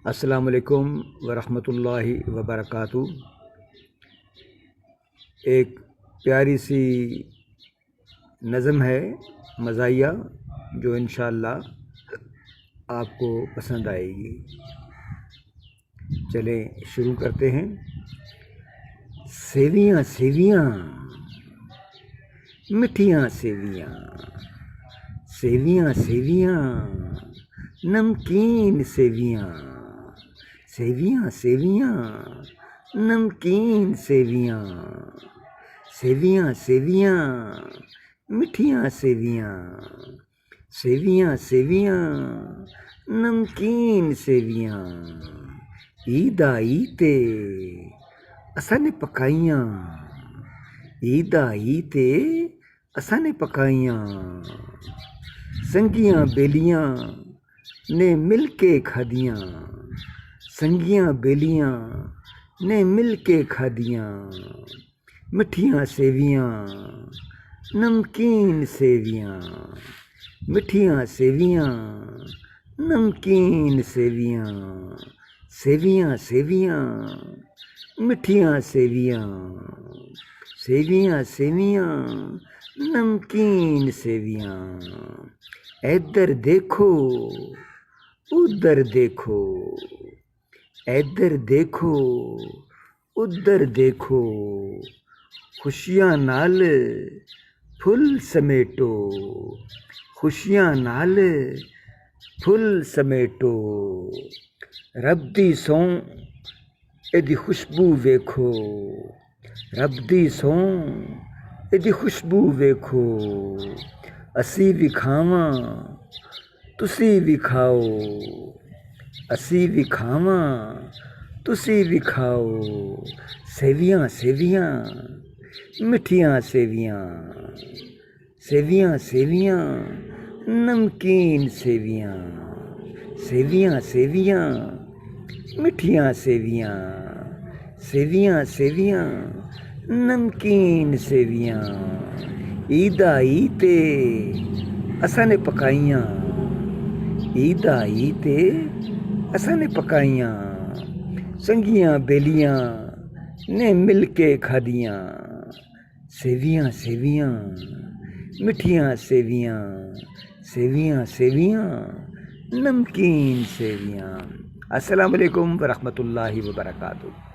अस्सलामुअलैकुम वरहमतुल्लाहि वबरकातुहू। एक प्यारी सी नज़म है मज़ाहिया जो इंशाअल्लाह आपको पसंद आएगी। चलें शुरू करते हैं। सेवियाँ सेवियाँ मिठियाँ सेवियाँ, सेवियाँ सेवियाँ नमकीन सेवियाँ, सेवियाँ सेवियाँ नमकीन सेवियाँ, सेवियाँ सेवियाँ मिठियाँ सेवियाँ, सेवियाँ सेवियाँ नमकीन सेवियाँ। ईदा ईते असां ने पकाइयां, ईदा ईते असां ने पकाइयां। संगियां बेलियां ने मिल के खादियां, संगियां बेलियां ने मिल के खादियां। मिठियाँ सेवियाँ नमकीन सेवियाँ, मिठियाँ सेवियाँ नमकीन सेवियाँ, सेवियाँ सेवियाँ मिठियाँ सेवियाँ, सेवियाँ सेवियाँ नमकीन सेवियाँ। इधर देखो उधर देखो, इधर देखो उधर देखो, खुशियाँ नाल फुल समेटो, खुशियाँ नाल फुल समेटो। रब दी सौं एदी खुशबू वेखो, रब दी सौं एदी खुशबू वेखो। असी भी खावां तुसी भी खाओ, असी भी खावां तुसी भी खाओ। सेवियाँ सेवियाँ मिठियाँ सेवियाँ, सेवियाँ सेवियाँ नमकीन सेवियाँ, सेवियाँ सेवियाँ मिठियाँ सेवियाँ, सेवियाँ सेवियाँ नमकीन सेवियाँ। ईदा ईते असां ने पकाइयां, ईदा ईते असां ने पकाइयां। संगियां बेलियां ने मिल के खादियां, सेवियाँ सेवियाँ मिठियाँ सेवियाँ, सेवियाँ सेवियाँ नमकीन सेवियाँ। अस्सलामु अलैकुम वरहमतुल्लाहि वबरकातुहू।